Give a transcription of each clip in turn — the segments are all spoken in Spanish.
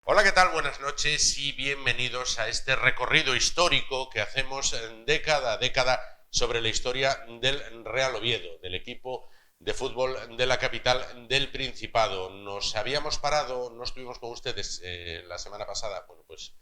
Hola, ¿qué tal? Buenas noches y bienvenidos a este recorrido histórico que hacemos década a década sobre la historia del Real Oviedo, del equipo de fútbol de la capital del Principado. Nos habíamos parado, no estuvimos con ustedes la semana pasada, bueno, pues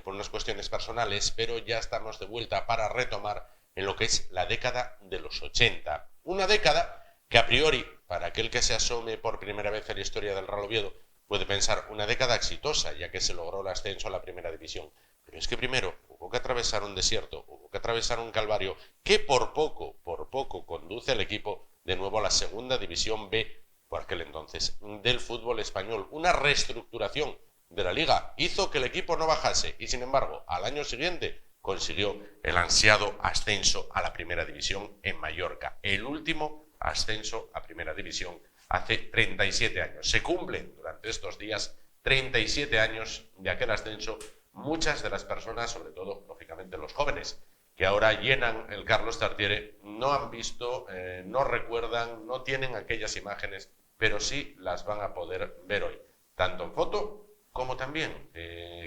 por unas cuestiones personales, pero ya estamos de vuelta para retomar en lo que es la década de los 80. Una década que a priori, para aquel que se asome por primera vez a la historia del Real Oviedo, puede pensar una década exitosa, ya que se logró el ascenso a la primera división. Pero es que primero hubo que atravesar un desierto, hubo que atravesar un calvario que por poco conduce al equipo de nuevo a la segunda división B, por aquel entonces, del fútbol español. Una reestructuración de la liga hizo que el equipo no bajase y, sin embargo, al año siguiente consiguió el ansiado ascenso a la primera división en Mallorca. El último ascenso a primera división hace 37 años. Se cumplen durante estos días 37 años de aquel ascenso. Muchas de las personas, sobre todo, lógicamente, los jóvenes que ahora llenan el Carlos Tartiere, no han visto, no recuerdan, no tienen aquellas imágenes, pero sí las van a poder ver hoy, tanto en foto como también,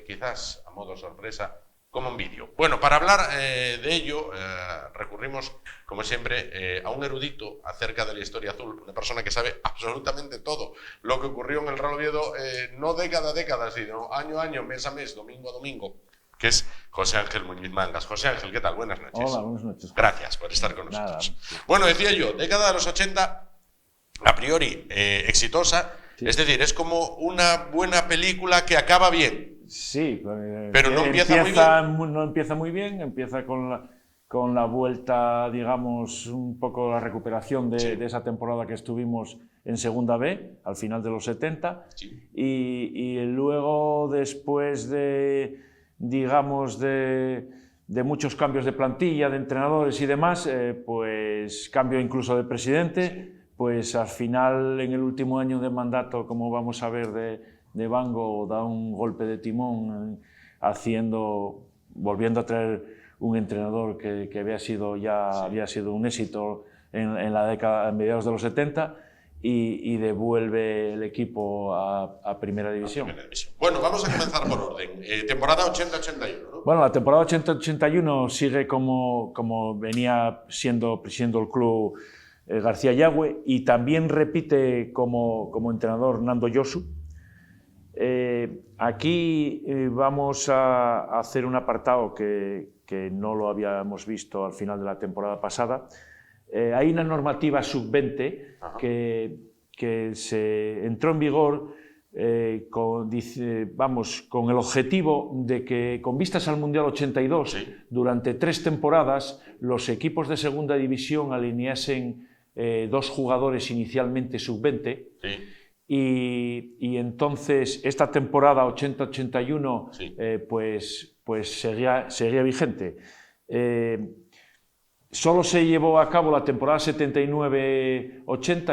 quizás a modo sorpresa, como en vídeo. Bueno, para hablar de ello, recurrimos, como siempre, a un erudito acerca de la historia azul, una persona que sabe absolutamente todo lo que ocurrió en el Real Oviedo, no década a década, sino año a año, mes a mes, domingo a domingo, que es José Ángel Muñiz Mangas. José Ángel, ¿qué tal? Buenas noches. Hola, buenas noches. Gracias por estar con nosotros. Nada. Bueno, decía yo, década de los 80, a priori exitosa, sí. Es decir, es como una buena película que acaba bien. Sí, pero no empieza muy bien. No empieza muy bien, empieza con la vuelta, digamos, un poco la recuperación de esa temporada que estuvimos en Segunda B, al final de los 70, sí. y luego, después de, digamos, de muchos cambios de plantilla, de entrenadores y demás, pues cambio incluso de presidente, sí. Pues al final, en el último año de mandato, como vamos a ver, de Bango, da un golpe de timón volviendo a traer un entrenador que había sido un éxito en la década, en mediados de los 70, y devuelve el equipo a Primera División. Bueno, vamos a comenzar por orden. Temporada 80-81, ¿no? Bueno, la temporada 80-81 sigue como venía siendo el club García Yagüe, y también repite como entrenador Nando Yosu. Aquí vamos a hacer un apartado que no lo habíamos visto al final de la temporada pasada. Hay una normativa sub-20 que se entró en vigor con el objetivo de que, con vistas al Mundial 82, sí. Durante 3 temporadas los equipos de segunda división alineasen 2 jugadores inicialmente sub-20. Sí. Y entonces esta temporada 80-81 sí. Pues seguía vigente. Solo se llevó a cabo la temporada 79-80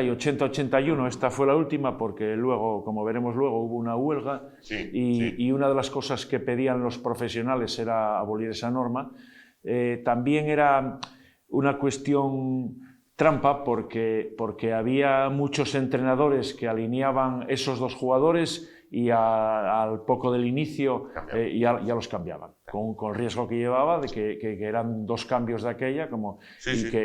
y 80-81, esta fue la última, porque luego, como veremos luego, hubo una huelga, sí, y una de las cosas que pedían los profesionales era abolir esa norma. También era una cuestión trampa, porque había muchos entrenadores que alineaban esos 2 jugadores y al poco del inicio ya los cambiaban, con el riesgo que llevaba de que eran 2 cambios de aquella,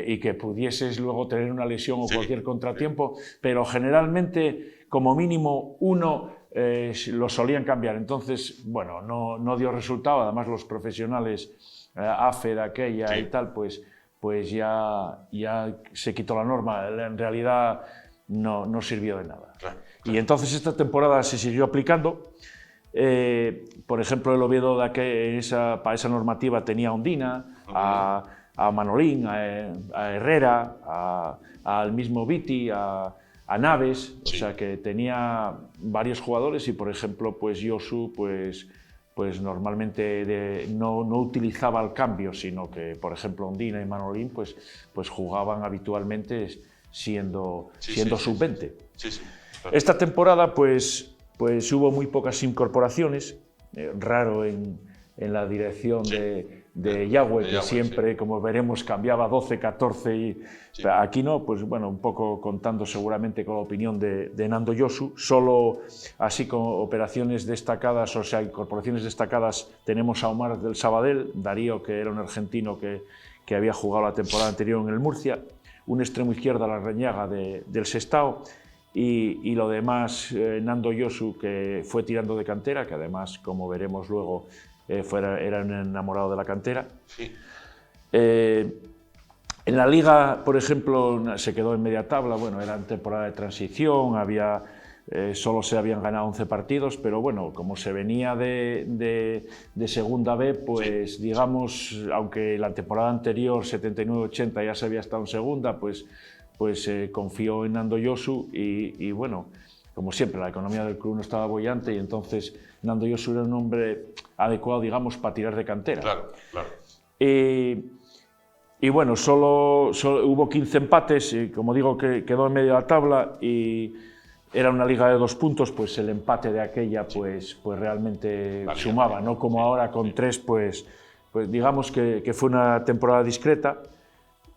y que pudieses luego tener una lesión o cualquier contratiempo, pero generalmente, como mínimo, uno lo solían cambiar. Entonces, bueno, no dio resultado. Además, los profesionales, AFE de aquella y tal, pues ya se quitó la norma. En realidad no sirvió de nada. Claro. Y entonces esta temporada se siguió aplicando. Por ejemplo, el Oviedo para esa normativa tenía a Ondina, Manolín, a Herrera, al mismo Viti, a Naves, o sea que tenía varios jugadores y por ejemplo pues Josu pues normalmente no utilizaba el cambio, sino que por ejemplo Ondina y Manolín pues jugaban habitualmente siendo sub-20. Claro. Esta temporada pues hubo muy pocas incorporaciones, raro en la dirección de Yagüe, que siempre, como veremos, cambiaba 12, 14 y aquí no, pues bueno, un poco contando seguramente con la opinión de Nando Josu, solo así como operaciones destacadas, o sea, incorporaciones destacadas, tenemos a Omar del Sabadell, Darío, que era un argentino que había jugado la temporada anterior en el Murcia, un extremo izquierdo a la Reñaga del Sestao, y lo demás, Nando Josu, que fue tirando de cantera, que además, como veremos luego, era un enamorado de la cantera. Sí. En la Liga, por ejemplo, se quedó en media tabla, bueno, era temporada de transición, solo se habían ganado 11 partidos, pero bueno, como se venía de Segunda B, pues digamos, aunque la temporada anterior, 79-80, ya se había estado en Segunda, pues confió en Nando Josu y bueno, como siempre, la economía del club no estaba boyante y entonces Nando Josu era un hombre adecuado, digamos, para tirar de cantera. Claro. Y bueno, solo hubo 15 empates, y como digo, que quedó en medio de la tabla y era una liga de 2 puntos, pues el empate de aquella pues realmente sumaba, no como ahora con 3, pues digamos que fue una temporada discreta.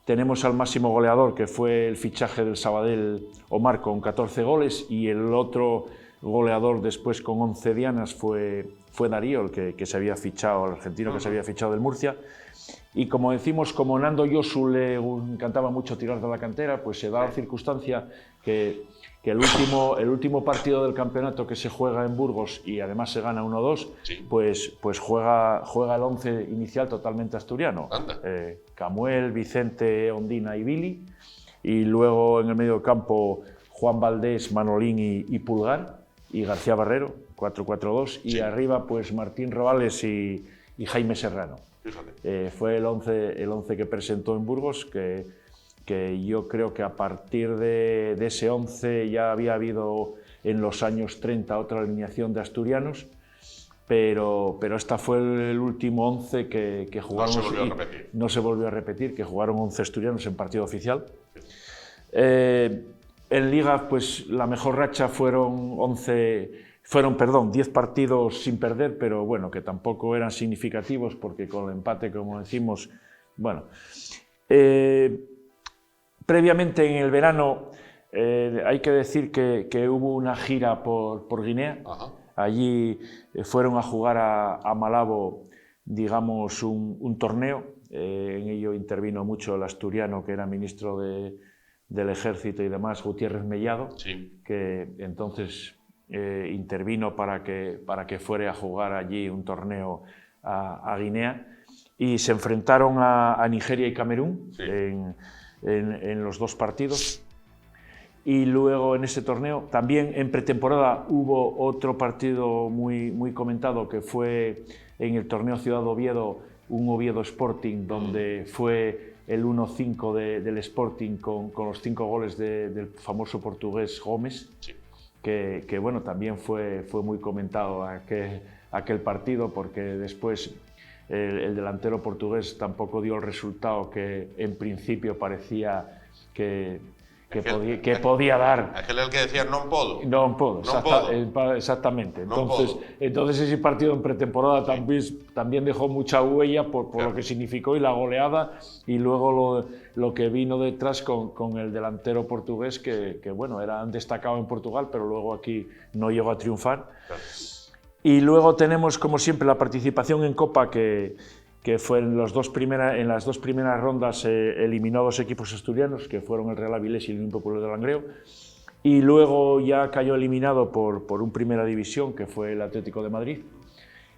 Tenemos al máximo goleador, que fue el fichaje del Sabadell, Omar, con 14 goles, y el otro goleador después con 11 dianas fue Darío, el que se había fichado, el argentino que se había fichado del Murcia. Y como decimos, como Nando Josu le encantaba mucho tirar de la cantera, pues se da la circunstancia que el último partido del campeonato que se juega en Burgos y además se gana 1-2, pues juega el 11 inicial totalmente asturiano. Camuel, Vicente, Ondina y Billy, y luego en el medio campo Juan Valdés, Manolín y Pulgar, y García Barrero, 4-4-2, y arriba pues Martín Robales y Jaime Serrano. Fue el 11 que presentó en Burgos, que yo creo que a partir de ese 11 ya había habido en los años 30 otra alineación de asturianos, pero esta fue el último 11 que jugaron. No se volvió a repetir, que jugaron 11 asturianos en partido oficial. En Liga, pues la mejor racha fueron 10 partidos sin perder, pero bueno, que tampoco eran significativos porque con el empate, como decimos, bueno. Previamente en el verano hay que decir que hubo una gira por Guinea. Ajá. Allí fueron a jugar a Malabo, digamos, un torneo. En ello intervino mucho el asturiano, que era ministro del Ejército y demás, Gutiérrez Mellado, que entonces intervino para que fuera a jugar allí un torneo a Guinea. Y se enfrentaron a Nigeria y Camerún en los 2 partidos. Y luego en ese torneo, también en pretemporada, hubo otro partido muy comentado, que fue en el torneo Ciudad Oviedo, un Oviedo Sporting, donde fue el 1-5 del Sporting con los 5 goles del famoso portugués Gómez, que bueno, también fue muy comentado aquel partido, porque después el delantero portugués tampoco dio el resultado que en principio parecía que podía dar. Aquel el que decía non podo. Non podo, exactamente. Entonces ese partido en pretemporada también dejó mucha huella por lo que significó y la goleada, y luego lo que vino detrás con el delantero portugués, que bueno, era destacado en Portugal, pero luego aquí no llegó a triunfar. Claro. Y luego tenemos, como siempre, la participación en Copa, que fue en las 2 primeras rondas eliminó a 2 equipos asturianos, que fueron el Real Avilés y el Unión Popular de Langreo, y luego ya cayó eliminado por un Primera División, que fue el Atlético de Madrid,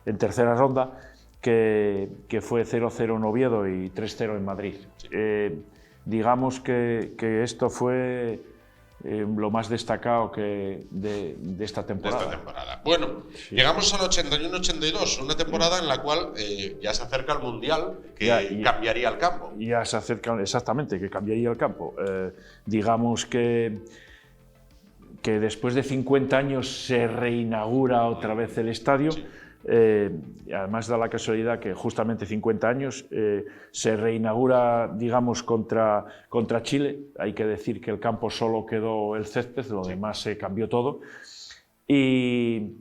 en tercera ronda, que fue 0-0 en Oviedo y 3-0 en Madrid. Digamos que esto fue lo más destacado de esta temporada. Bueno, sí. Llegamos al 81-82, una temporada en la cual ya se acerca el Mundial, que cambiaría el campo. Ya se acerca, exactamente, que cambiaría el campo. Digamos que después de 50 años se reinaugura otra vez el estadio. Sí. Además da la casualidad que justamente 50 años se reinaugura, digamos, contra Chile. Hay que decir que el campo solo quedó el césped, lo demás se cambió todo. Y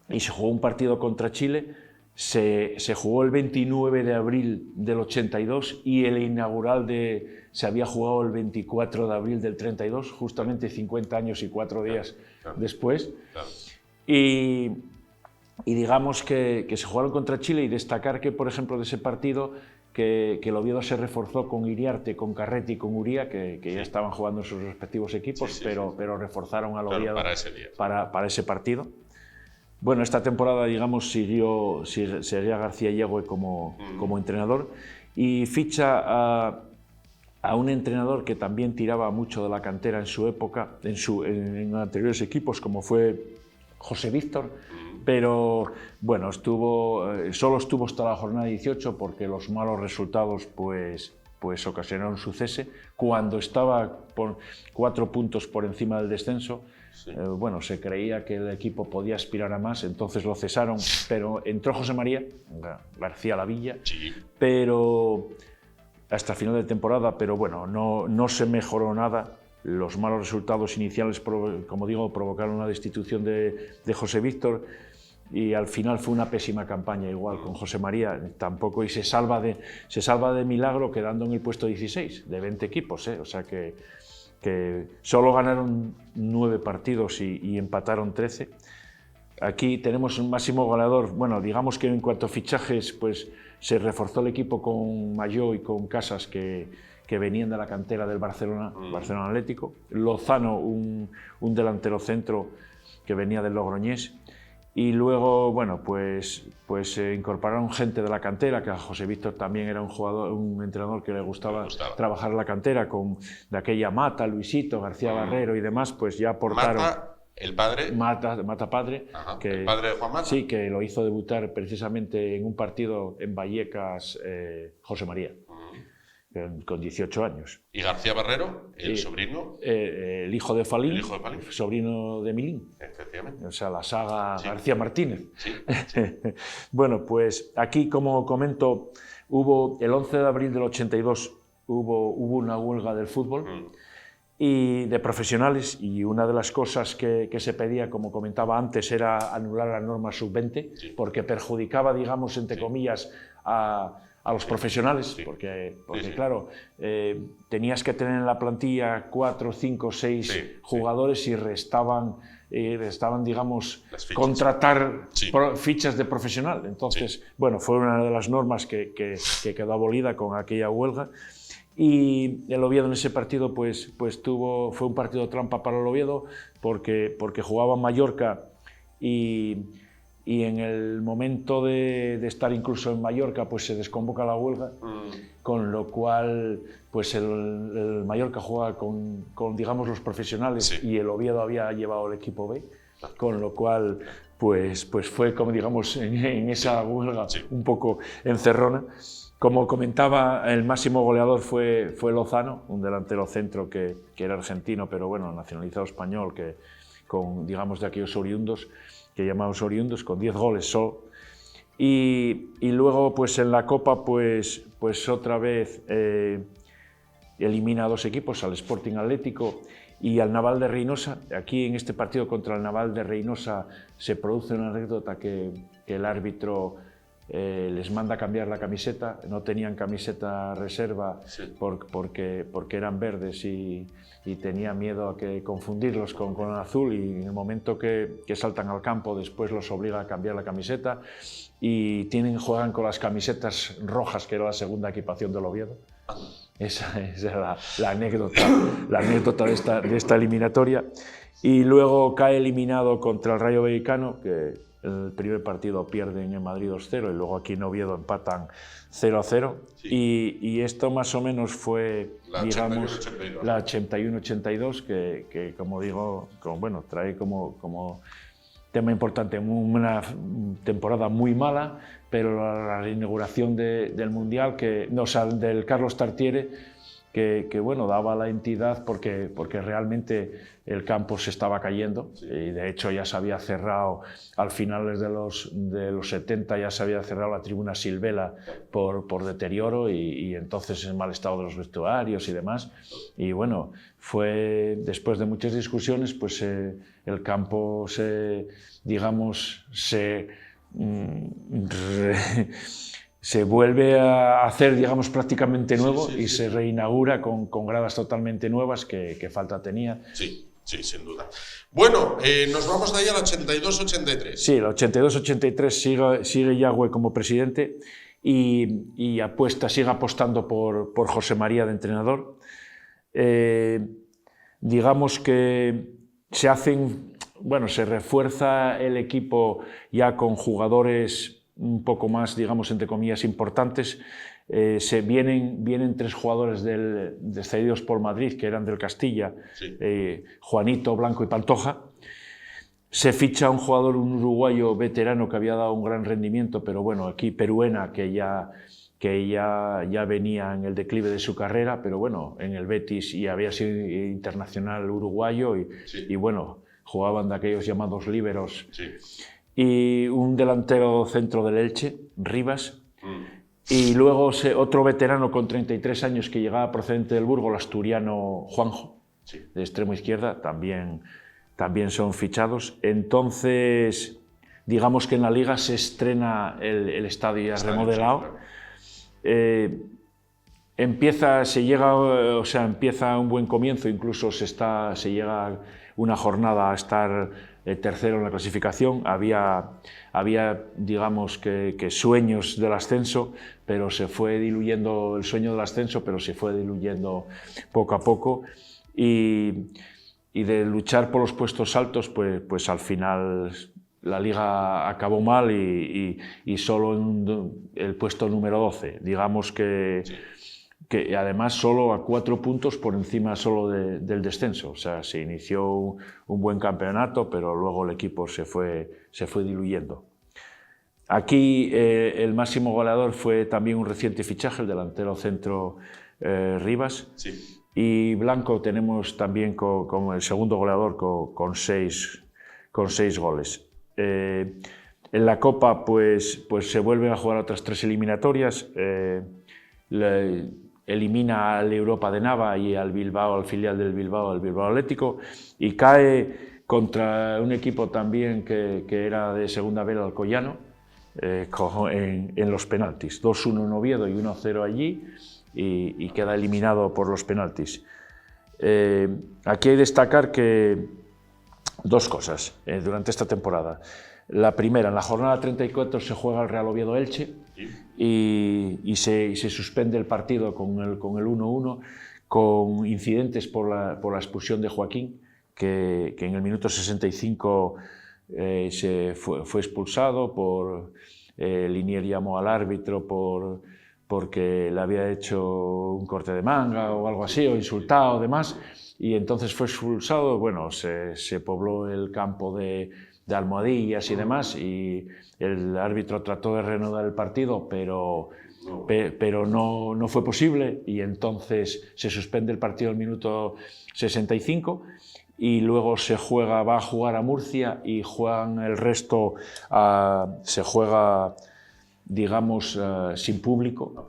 se jugó un partido contra Chile. Se jugó el 29 de abril del 82 y el inaugural se había jugado el 24 de abril del 32, justamente 50 años y 4 días después. Y digamos que se jugaron contra Chile, y destacar que, por ejemplo, de ese partido, que el Oviedo se reforzó con Iriarte, con Carretti y con Uría, que ya estaban jugando en sus respectivos equipos, pero reforzaron al Oviedo para ese partido. Bueno, esta temporada, digamos, seguía García Yegüe como entrenador, y ficha a un entrenador que también tiraba mucho de la cantera en su época, en anteriores equipos, como fue José Víctor. Pero bueno, solo estuvo hasta la jornada 18 porque los malos resultados pues ocasionaron su cese. Cuando estaba por 4 puntos por encima del descenso, bueno, se creía que el equipo podía aspirar a más, entonces lo cesaron, pero entró José María García Lavilla, pero hasta el final de temporada, pero bueno, no se mejoró nada. Los malos resultados iniciales, como digo, provocaron la destitución de José Víctor, y al final fue una pésima campaña igual con José María tampoco, y se salva de milagro quedando en el puesto 16 de 20 equipos, o sea que solo ganaron 9 partidos y empataron 13. Aquí tenemos un máximo goleador. Bueno, digamos que en cuanto a fichajes, pues se reforzó el equipo con Mayó y con Casas, que venían de la cantera del Barcelona Atlético. Lozano, un delantero centro que venía del Logroñés. Y luego, bueno, pues se incorporaron gente de la cantera, que a José Víctor también era un entrenador que le gustaba trabajar en la cantera, de aquella Mata, Luisito, García Barrero y demás, pues ya aportaron. Mata, el padre. Mata padre. Ajá, el padre de Juan Mata. Sí, que lo hizo debutar precisamente en un partido en Vallecas, José María. Con 18 años. ¿Y García Barrero, el sobrino? El hijo de Falín, sobrino de Milín. Efectivamente. O sea, la saga García Martínez. Sí. Bueno, pues aquí, como comento, el 11 de abril del 82 hubo una huelga del fútbol y de profesionales, y una de las cosas que se pedía, como comentaba antes, era anular la norma sub-20, porque perjudicaba, digamos, entre comillas, a los profesionales, porque claro, tenías que tener en la plantilla 4, 5, 6 jugadores y restaban, digamos, contratar fichas de profesional. Entonces, bueno, fue una de las normas que quedó abolida con aquella huelga. Y el Oviedo en ese partido pues fue un partido trampa para el Oviedo, porque jugaba Mallorca, y en el momento de estar incluso en Mallorca, pues se desconvoca la huelga, con lo cual pues el Mallorca juega con digamos, los profesionales, y el Oviedo había llevado el equipo B, con lo cual pues fue, como digamos, en esa huelga un poco encerrona. Como comentaba, el máximo goleador fue Lozano, un delantero centro que era argentino, pero bueno, nacionalizado español, digamos, de aquellos oriundos, que llamamos oriundos, con 10 goles solo. Y luego, pues en la Copa, pues otra vez elimina a 2 equipos, al Sporting Atlético y al Naval de Reynosa. Aquí, en este partido contra el Naval de Reynosa, se produce una anécdota que el árbitro les manda a cambiar la camiseta. No tenían camiseta reserva porque eran verdes, y tenía miedo a confundirlos con el azul, y en el momento que saltan al campo después los obliga a cambiar la camiseta, y juegan con las camisetas rojas, que era la segunda equipación del Oviedo. Esa era la anécdota de esta eliminatoria. Y luego cae eliminado contra el Rayo Vallecano, el primer partido pierden en Madrid 2-0 y luego aquí en Oviedo empatan 0-0. Sí. Y esto más o menos fue, digamos, la 81-82, que como digo, bueno, trae como tema importante una temporada muy mala, pero la inauguración del Mundial, del Carlos Tartiere, que bueno, daba la entidad porque realmente el campo se estaba cayendo, sí. Y de hecho ya se había cerrado, al finales de los 70 ya se había cerrado la tribuna Silvela por deterioro y entonces en mal estado de los vestuarios y demás. Y bueno, fue después de muchas discusiones, pues el campo se vuelve a hacer, digamos, prácticamente nuevo, sí, se reinaugura con gradas totalmente nuevas que falta tenía. Sí, sin duda. Bueno, nos vamos de ahí al 82-83. Sí, el 82-83 sigue Yagüe como presidente y sigue apostando por José María de entrenador. Digamos que se refuerza el equipo ya con jugadores un poco más, digamos, entre comillas, importantes. Vienen 3 jugadores cedidos por Madrid, que eran del Castilla, sí. Juanito, Blanco y Pantoja. Se ficha un uruguayo veterano que había dado un gran rendimiento, pero bueno, aquí Peruena, que ya venía en el declive de su carrera, pero bueno, en el Betis y había sido internacional uruguayo y bueno, jugaban de aquellos llamados líberos. Sí. Y un delantero centro del Elche, Rivas, y luego otro veterano con 33 años que llegaba procedente del Burgos, el asturiano Juanjo, sí. De extremo izquierda, también son fichados. Entonces, digamos que en la Liga se estrena el estadio ya remodelado. Empieza un buen comienzo, incluso se llega una jornada a estar tercero en la clasificación. Había digamos que sueños del ascenso, pero se fue diluyendo el sueño del ascenso, pero se fue diluyendo poco a poco y de luchar por los puestos altos, pues al final la Liga acabó mal y solo en el puesto número 12, digamos que además solo a 4 puntos por encima solo del descenso. O sea, se inició un buen campeonato, pero luego el equipo se fue diluyendo. Aquí el máximo goleador fue también un reciente fichaje, el delantero centro Rivas. Sí. Y Blanco tenemos también como el segundo goleador con 6 goles. En la Copa pues se vuelven a jugar otras 3 eliminatorias. Elimina al Europa de Nava y al Bilbao, al filial del Bilbao, el Bilbao Atlético, y cae contra un equipo también que era de segunda B, el Alcoyano, en los penaltis. 2-1 en Oviedo y 1-0 allí, y queda eliminado por los penaltis. Aquí hay que destacar que 2 cosas durante esta temporada. La primera, en la jornada 34 se juega el Real Oviedo-Elche y se suspende el partido con el 1-1, con incidentes por la expulsión de Joaquín, que en el minuto 65 fue expulsado por Linier llamó al árbitro porque le había hecho un corte de manga o algo así, o insultado o demás, y entonces fue expulsado. Bueno, se pobló el campo de almohadillas y demás, y el árbitro trató de reanudar el partido, pero no fue posible, y entonces se suspende el partido al minuto 65 y luego va a jugar a Murcia y juegan el resto, se juega, digamos, sin público,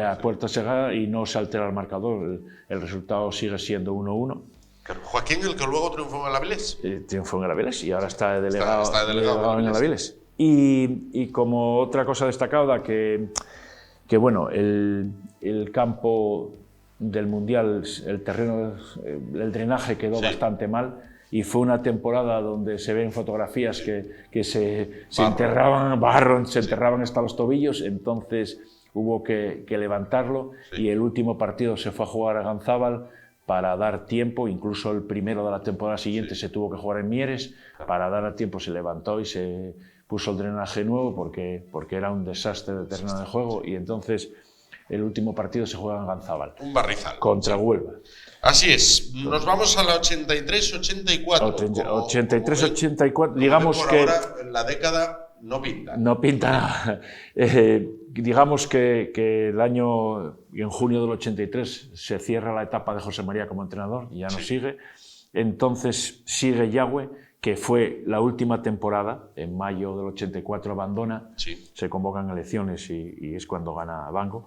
a puerta cerrada, y no se altera el marcador, el resultado sigue siendo 1-1. Joaquín, el que luego triunfó en el Avilés. Triunfó en el Avilés y ahora está delegado en el Avilés. Y como otra cosa destacada, que bueno, el campo del Mundial, el terreno, el drenaje quedó bastante mal, y fue una temporada donde se ven fotografías que se enterraban enterraban hasta los tobillos, entonces hubo que levantarlo, y el último partido se fue a jugar a Ganzábal para dar tiempo. Incluso el primero de la temporada siguiente se tuvo que jugar en Mieres, para dar tiempo se levantó y se puso el drenaje nuevo porque era un desastre de terreno de juego, y entonces el último partido se juega en Ganzábal. Un barrizal. Contra Huelva. Así es. Nos vamos a la 83-84. 83-84, digamos por que... ahora, en la década no pinta. No pinta nada. Digamos que el año, en junio del 83, se cierra la etapa de José María como entrenador, y ya no sigue. Entonces sigue Yagüe, que fue la última temporada. En mayo del 84 abandona, se convocan elecciones y es cuando gana Bango.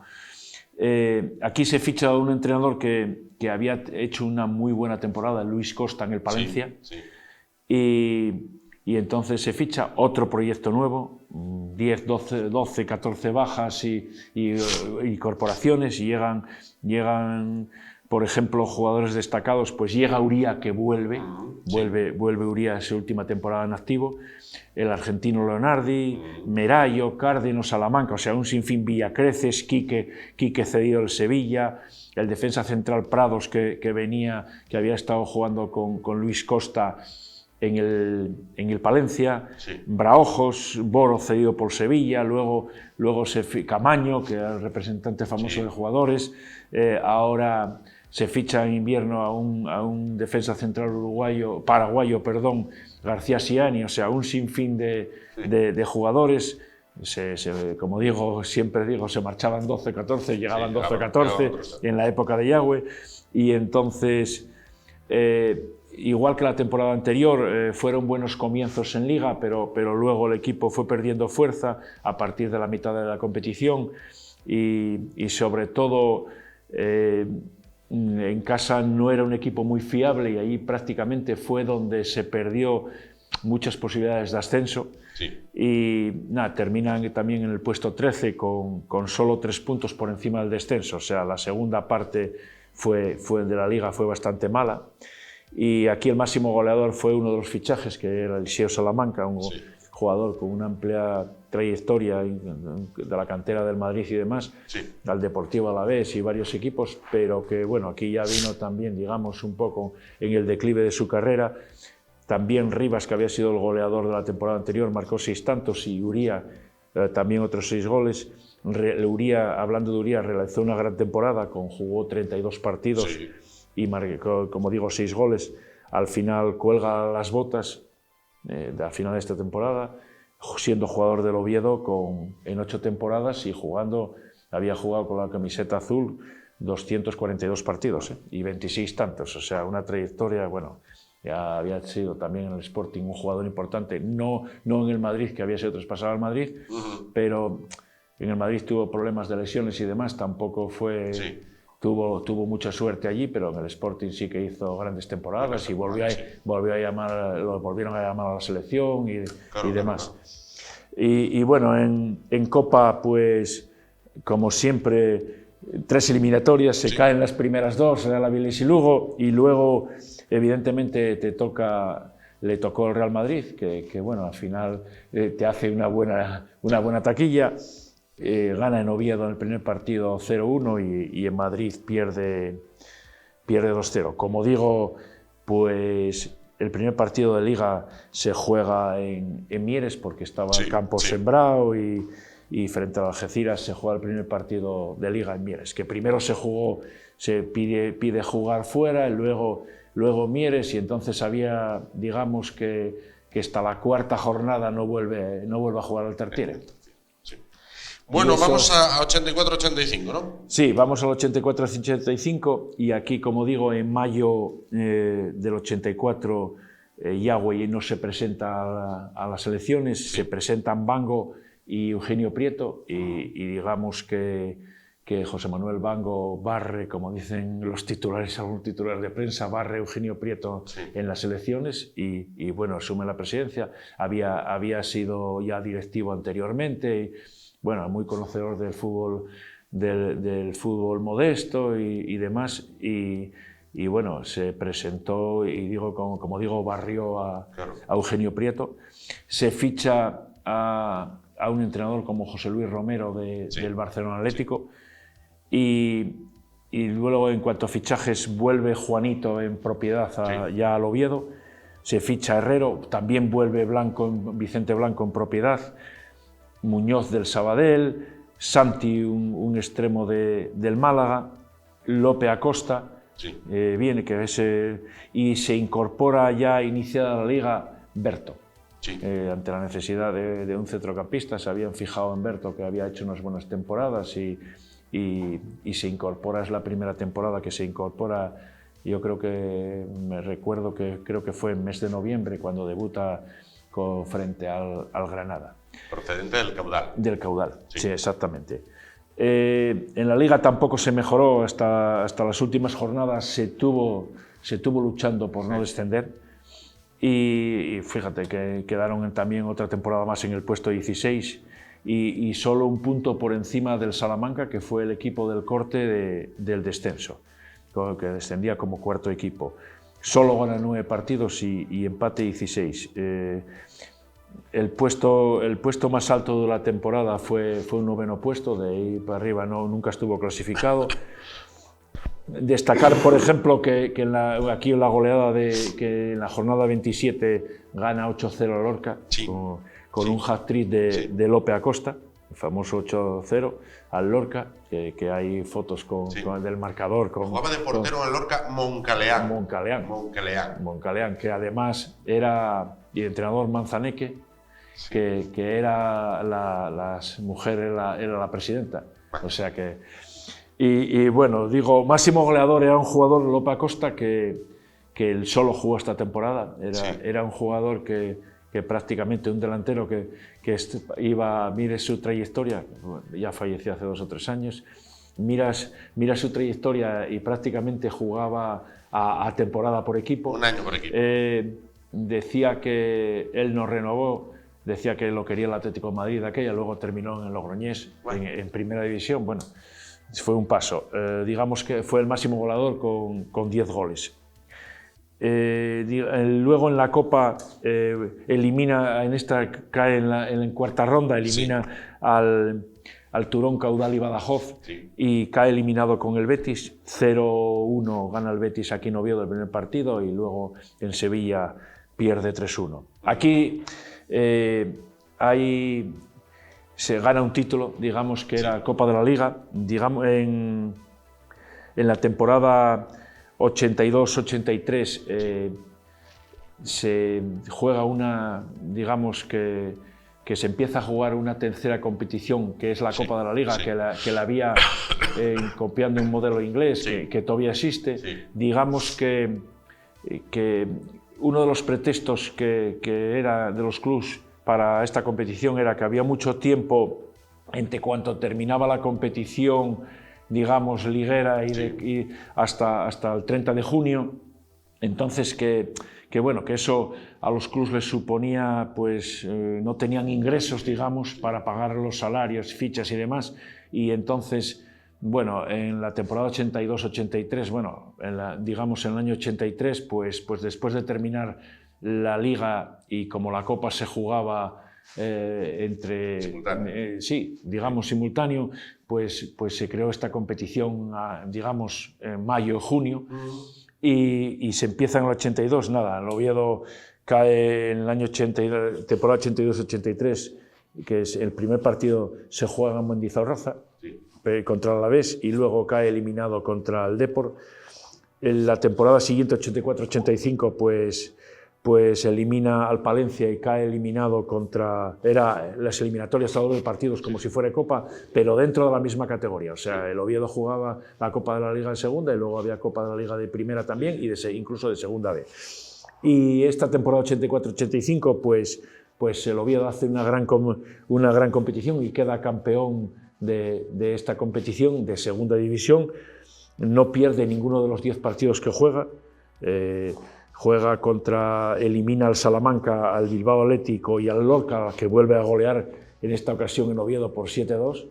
Aquí se ficha un entrenador que había hecho una muy buena temporada, Luis Costa, en el Palencia, y entonces se ficha otro proyecto nuevo, 10, 12, 14 bajas y corporaciones, y llegan, por ejemplo, jugadores destacados. Pues llega Uría, que vuelve Uría a su última temporada en activo, el argentino Leonardi, Merayo, Cárdeno, Salamanca, o sea, un sinfín, Villacreces, Quique cedido del Sevilla, el defensa central Prados, que había estado jugando con Luis Costa en el Palencia, Braojos, Boro cedido por Sevilla, luego Camaño, que era el representante famoso de jugadores, ahora se ficha en invierno a un defensa central paraguayo, García Siani, o sea, un sinfín de jugadores. Como siempre digo, se marchaban 12, 14, llegaban 12, 14 en la época de Yagüe, y entonces, igual que la temporada anterior, fueron buenos comienzos en Liga, pero luego el equipo fue perdiendo fuerza a partir de la mitad de la competición, y sobre todo en casa no era un equipo muy fiable, y ahí prácticamente fue donde se perdió muchas posibilidades de ascenso. Y terminan también en el puesto 13 con solo 3 puntos por encima del descenso. O sea, la segunda parte de la Liga fue bastante mala, y aquí el máximo goleador fue uno de los fichajes, que era Eliseo Salamanca, un jugador con una amplia trayectoria de la cantera del Madrid y demás, al Deportivo Alavés y varios equipos, pero que bueno, aquí ya vino también, digamos, un poco en el declive de su carrera. También Rivas, que había sido el goleador de la temporada anterior, marcó 6 tantos, y Uría también otros 6 goles. Hablando de Uría, realizó una gran temporada, jugó 32 partidos y marcó, como digo, 6 goles. Al final cuelga las botas al final de esta temporada, siendo jugador del Oviedo en 8 temporadas, y había jugado con la camiseta azul 242 partidos y 26 tantos, o sea, una trayectoria, bueno, ya había sido también en el Sporting un jugador importante, no en el Madrid, que había sido traspasado al Madrid, pero en el Madrid tuvo problemas de lesiones y demás, tampoco fue... Tuvo mucha suerte allí, pero en el Sporting sí que hizo grandes temporadas, y lo volvieron a llamar a la selección y demás. Y bueno, en Copa, pues como siempre, 3 eliminatorias, se caen las primeras 2, Real Avilés y Lugo, y luego evidentemente le tocó el Real Madrid, que bueno, al final te hace una buena taquilla. Gana en Oviedo en el primer partido 0-1, y en Madrid pierde 2-0. Como digo, pues el primer partido de Liga se juega en Mieres, porque estaba el campo sembrado, y frente a Algeciras se juega el primer partido de Liga en Mieres, que primero se pide jugar fuera, y luego Mieres, y entonces había, digamos, que hasta la 4ª jornada no vuelve a jugar al Tartiere. Bueno, vamos a 84-85, ¿no? Sí, vamos al 84-85, y aquí, como digo, en mayo del 84 Yagüe no se presenta a las elecciones, se presentan Bango y Eugenio Prieto, y digamos que José Manuel Bango barre, como dicen los titulares, algunos titulares de prensa, barre a Eugenio Prieto en las elecciones, y bueno, asume la presidencia. Había sido ya directivo anteriormente, bueno, muy conocedor del fútbol modesto y demás, y bueno, se presentó, y como digo, barrió a Eugenio Prieto. Se ficha a un entrenador como José Luis Romero del Barcelona Atlético, y luego, en cuanto a fichajes, vuelve Juanito en propiedad ya al Oviedo. se ficha Herrero, también vuelve Vicente Blanco en propiedad, Muñoz del Sabadell, Santi, un extremo del Málaga, Lope Acosta, sí. Viene y se incorpora ya iniciada la liga Berto. Sí. Ante la necesidad de un centrocampista, se habían fijado en Berto, que había hecho unas buenas temporadas y se incorpora, es la primera temporada que se incorpora. Yo creo que, me recuerdo que creo que fue en mes de noviembre cuando debuta frente al Granada. Procedente del Caudal. Del Caudal, sí, exactamente. En la liga tampoco se mejoró, hasta las últimas jornadas se estuvo luchando por no descender. Y fíjate que quedaron también otra temporada más en el puesto 16 y solo un punto por encima del Salamanca, que fue el equipo del corte del descenso, que descendía como cuarto equipo. Solo gana 9 partidos y empate 16. El puesto más alto de la temporada fue un 9º puesto, de ahí para arriba nunca estuvo clasificado. Destacar, por ejemplo, que aquí en la goleada que en la jornada 27 gana 8-0 a Lorca, sí, con un hat-trick de Lope Acosta, el famoso 8-0 al Lorca, que hay fotos del marcador. Jugaba de portero al Lorca Moncaleán. Moncaleán, que además era el entrenador Manzaneque, sí, que era la mujer, era la presidenta. Bueno. O sea que... Y bueno, digo, máximo goleador era un jugador, Lope Acosta, que él solo jugó esta temporada. Era un jugador que prácticamente, un delantero que mire su trayectoria, ya falleció hace 2 o 3 años, mira su trayectoria y prácticamente jugaba a temporada por equipo. Un año por equipo. Decía que él no renovó, decía que lo quería el Atlético de Madrid aquella, luego terminó en el Logroñés, bueno, en primera división. Bueno, fue un paso. Digamos que fue el máximo goleador con 10 goles. Luego en la Copa elimina, cae en cuarta ronda, elimina sí, al Turón, Caudal y Badajoz, sí, y cae eliminado con el Betis. 0-1 gana el Betis aquí en Oviedo el primer partido y luego en Sevilla pierde 3-1. Aquí se gana un título, digamos que era Copa de la Liga, digamos, en la temporada 82-83 se juega digamos que se empieza a jugar una tercera competición, que es la Copa de la Liga, sí, que la había copiando un modelo inglés, sí, que todavía existe. Sí. Digamos que uno de los pretextos que era de los clubes para esta competición era que había mucho tiempo entre cuanto terminaba la competición, digamos, liguera y hasta el 30 de junio. Entonces, que eso a los clubes les suponía, pues, no tenían ingresos, digamos, para pagar los salarios, fichas y demás. Y entonces, bueno, en la temporada 82-83, bueno, digamos en el año 83, pues después de terminar la liga y como la Copa se jugaba simultáneo, pues se creó esta competición, digamos, en mayo-junio, y se empieza en el 82, nada, el Oviedo cae en el año 82, temporada 82-83, que es el primer partido se juega en Mendizorroza, sí, contra el Alavés, y luego cae eliminado contra el Depor. En la temporada siguiente, 84-85, pues elimina al Palencia y cae eliminado era las eliminatorias a doble partidos como si fuera Copa, pero dentro de la misma categoría. O sea, el Oviedo jugaba la Copa de la Liga en segunda y luego había Copa de la Liga de primera también y incluso de segunda B. Y esta temporada 84-85, pues el Oviedo hace una gran competición y queda campeón de esta competición de segunda división. No pierde ninguno de los 10 partidos que juega. Elimina al Salamanca, al Bilbao Atlético y al Lorca, que vuelve a golear en esta ocasión en Oviedo por 7-2.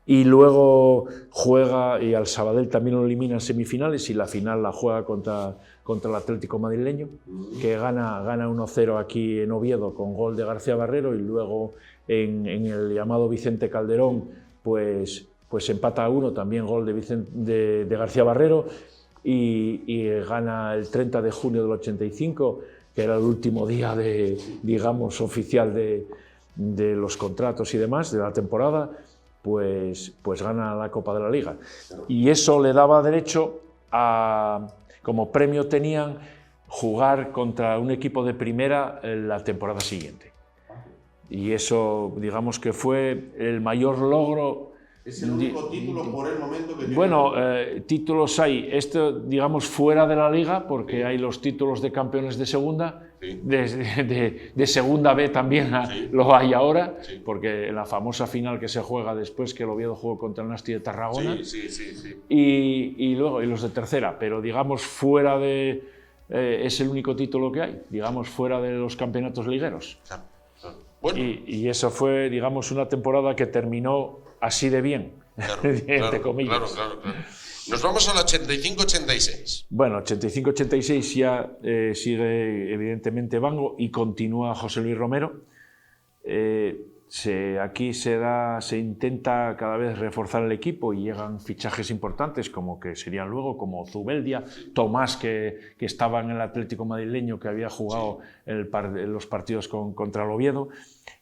Y luego juega, y al Sabadell también lo elimina en semifinales, y la final la juega contra el Atlético madrileño, que gana 1-0 aquí en Oviedo con gol de García Barrero, y luego en el llamado Vicente Calderón pues empata a 1, también gol de García Barrero. Y gana el 30 de junio del 85 que era el último día digamos, oficial de los contratos y demás, de la temporada, pues gana la Copa de la Liga. Y eso le daba derecho a, como premio tenían, jugar contra un equipo de primera la temporada siguiente. Y eso, digamos que fue el mayor logro. Es el único título por el momento que tiene. Bueno, títulos hay, digamos, fuera de la Liga, porque sí, hay los títulos de campeones de segunda, sí, de segunda B también sí, lo hay ahora, sí, porque en la famosa final que se juega después que el Oviedo jugó contra el Nasti de Tarragona, sí, sí, sí. Y luego y los de tercera, pero digamos fuera de... es el único título que hay, digamos, fuera de los campeonatos ligueros. Bueno. Y eso fue, digamos, una temporada que terminó así de bien, claro, entre comillas. Claro. Nos vamos al 85-86. Bueno, 85-86 ya sigue evidentemente Vango y continúa José Luis Romero. Aquí se intenta cada vez reforzar el equipo y llegan fichajes importantes como que serían luego como Zubeldia, Tomás que estaba en el Atlético madrileño, que había jugado los partidos contra el Oviedo,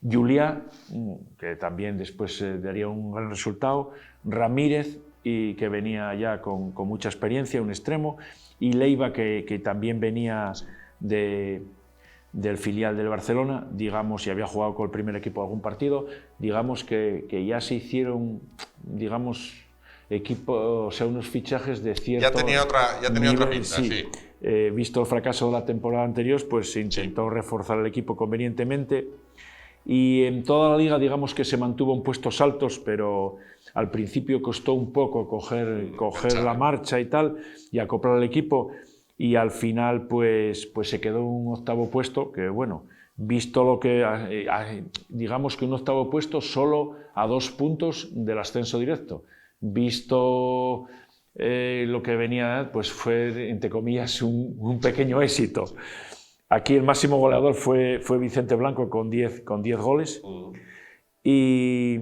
Juliá, que también después daría un gran resultado, Ramírez, y que venía ya con mucha experiencia, un extremo, y Leiva, que también venía del filial del Barcelona, digamos, y había jugado con el primer equipo algún partido, digamos que ya se hicieron, digamos, o sea, unos fichajes de cierto... Ya tenía otra pinta, sí. Visto el fracaso de la temporada anterior, pues se intentó reforzar el equipo convenientemente, y en toda la liga, digamos que se mantuvo en puestos altos, pero al principio costó un poco coger la marcha y tal, y acoplar el equipo, y al final pues se quedó un octavo puesto, que bueno, visto lo que, digamos que un octavo puesto solo a 2 puntos del ascenso directo, visto lo que venía, pues fue, entre comillas, un pequeño éxito. Aquí el máximo goleador fue Vicente Blanco con 10 goles, y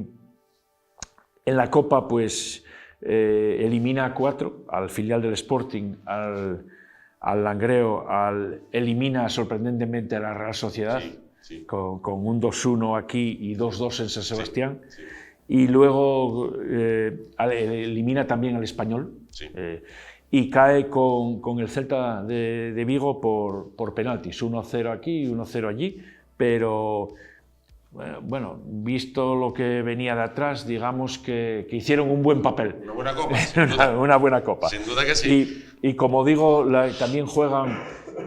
en la Copa pues elimina a 4, al filial del Sporting, al Langreo, elimina sorprendentemente a la Real Sociedad, sí. Con un 2-1 aquí y 2-2 en San Sebastián, sí. Y luego elimina también al Español, sí. Y cae con el Celta de Vigo por penaltis, 1-0 aquí y 1-0 allí, pero bueno, visto lo que venía de atrás, digamos que hicieron un buen papel. Una buena copa. Una buena copa. Sin duda que sí. Y como digo, también juegan,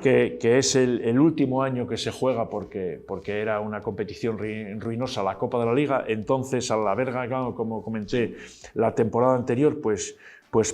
que es el último año que se juega porque era una competición ruinosa, la Copa de la Liga. Entonces, al haber ganado, como comenté, la temporada anterior, pues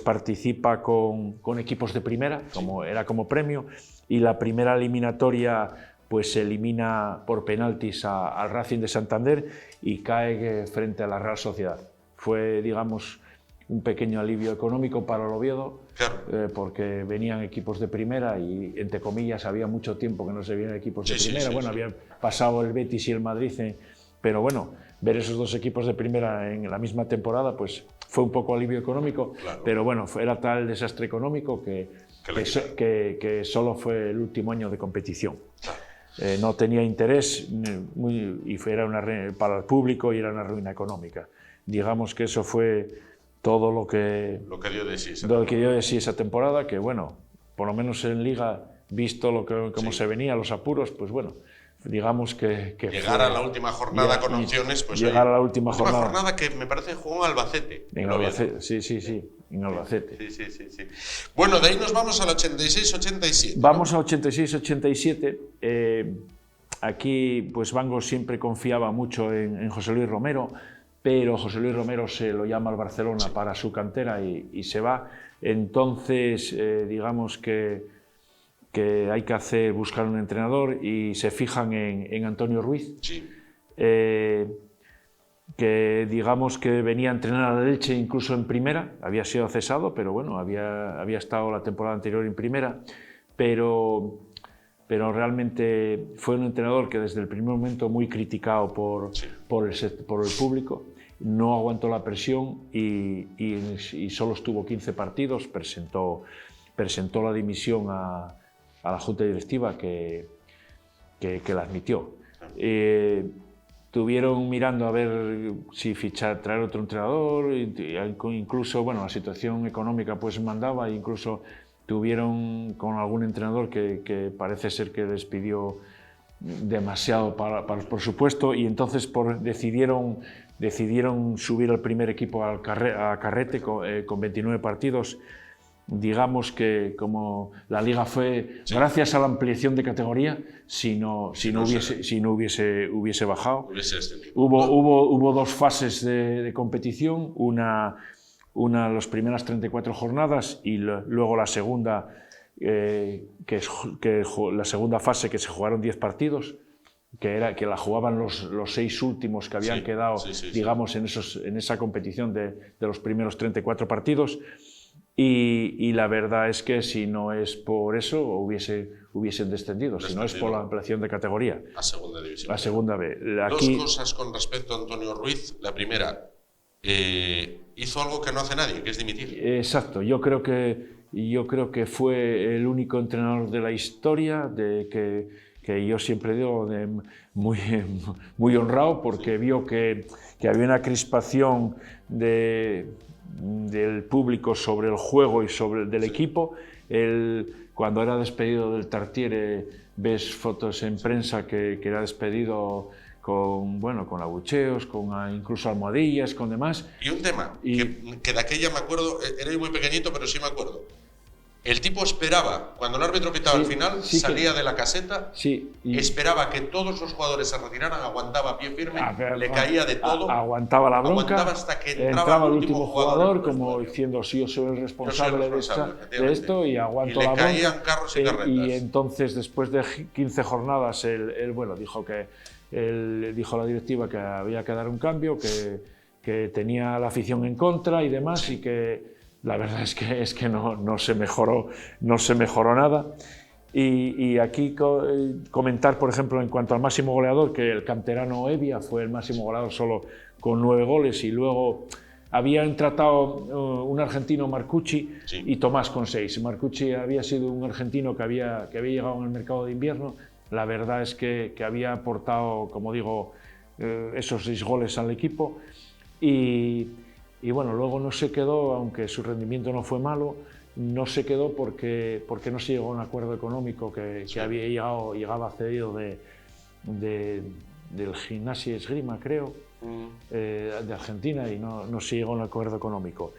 participa con equipos de primera, era como premio, y la primera eliminatoria pues se elimina por penaltis al Racing de Santander y cae frente a la Real Sociedad. Fue, digamos, un pequeño alivio económico para el Oviedo, claro. Porque venían equipos de primera y, entre comillas, había mucho tiempo que no se veían equipos de primera. Bueno, había pasado el Betis y el Madrid, pero bueno, ver esos dos equipos de primera en la misma temporada, pues fue un poco alivio económico, claro. Pero bueno, era tal el desastre económico que solo fue el último año de competición. Claro. No tenía interés para el público y era una ruina económica. Digamos que eso fue todo lo que dio de sí esa temporada, que bueno, por lo menos en Liga, visto cómo se venía, los apuros, pues bueno, digamos que llegar a la última jornada con opciones, pues llegar a la última jornada que me parece jugó en Albacete. En Albacete, sí, en Albacete. Sí. Bueno, de ahí nos vamos al 86-87. Vamos a 86-87. Aquí, pues Vango siempre confiaba mucho en José Luis Romero, pero José Luis Romero se lo llama al Barcelona para su cantera y se va. Entonces, digamos que hay que buscar un entrenador y se fijan en Antonio Ruiz, sí. Que digamos que venía a entrenar al Elche incluso en primera, había sido cesado, pero bueno, había estado la temporada anterior en primera, pero realmente fue un entrenador que desde el primer momento muy criticado por el público, no aguantó la presión y solo estuvo 15 partidos, presentó la dimisión a la Junta Directiva, que la admitió. Estuvieron mirando a ver si traer otro entrenador, incluso, bueno, la situación económica pues mandaba, incluso tuvieron con algún entrenador que parece ser que les pidió demasiado para el presupuesto, y entonces decidieron subir al primer equipo a Carrete con 29 partidos. Digamos que como la liga fue gracias a la ampliación de categoría, si no hubiese bajado. Hubo dos fases de competición, una las primeras 34 jornadas y luego la segunda, la segunda fase, que se jugaron 10 partidos, que la jugaban los 6 últimos que habían quedado, digamos, en esa competición de los primeros 34 partidos. Y la verdad es que si no es por eso hubiesen descendido, si no es por la ampliación de categoría. A segunda división. A segunda B. Dos cosas con respecto a Antonio Ruiz. La primera, hizo algo que no hace nadie, que es dimitir. Exacto. Yo creo que fue el único entrenador de la historia que yo siempre digo muy honrado, porque vio que había una crispación del público sobre el juego y del equipo. Cuando era despedido del Tartiere, ves fotos en prensa que era despedido con abucheos, incluso almohadillas, con demás. Y un tema, que de aquella me acuerdo, era muy pequeñito, pero sí me acuerdo. El tipo esperaba, cuando el árbitro pitaba al final, salía de la caseta, esperaba que todos los jugadores se retiraran, aguantaba pie firme, le caía de todo, aguantaba la bronca, aguantaba hasta que entraba el último jugador como diciendo, sí, yo soy el responsable de esto y aguanto la bronca. Y le caían carros y carretas. Y entonces, después de 15 jornadas, él dijo a la directiva que había que dar un cambio, que tenía la afición en contra y demás, y que la verdad es que no se mejoró nada. Y aquí comentar, por ejemplo, en cuanto al máximo goleador, que el canterano Evia fue el máximo goleador solo con 9 goles, y luego habían tratado un argentino, Marcucci, y Tomás con 6. Marcucci había sido un argentino que había llegado en el mercado de invierno. La verdad es que había aportado, como digo, esos 6 goles al equipo. Y bueno, luego no se quedó, aunque su rendimiento no fue malo, no se quedó porque no se llegó a un acuerdo económico que llegaba cedido del Gimnasia Esgrima, creo, de Argentina, y no se llegó a un acuerdo económico.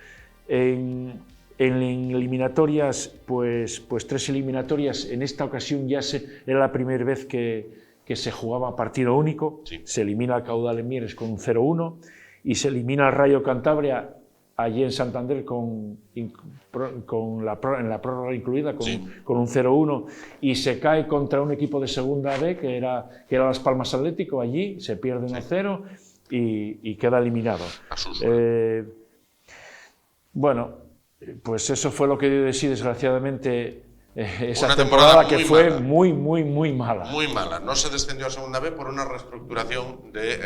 En eliminatorias, pues 3 eliminatorias. En esta ocasión era la primera vez que se jugaba partido único. Se elimina al Caudal en Mieres con un 0-1. Y se elimina al Rayo Cantabria allí en Santander en la prórroga incluida, con un 0-1, y se cae contra un equipo de segunda B que era Las Palmas Atlético. Allí se pierde 1-0 y queda eliminado. Bueno, pues eso fue lo que dio de sí, desgraciadamente, esa temporada que fue muy mala. Muy mala. No se descendió a segunda B por una reestructuración de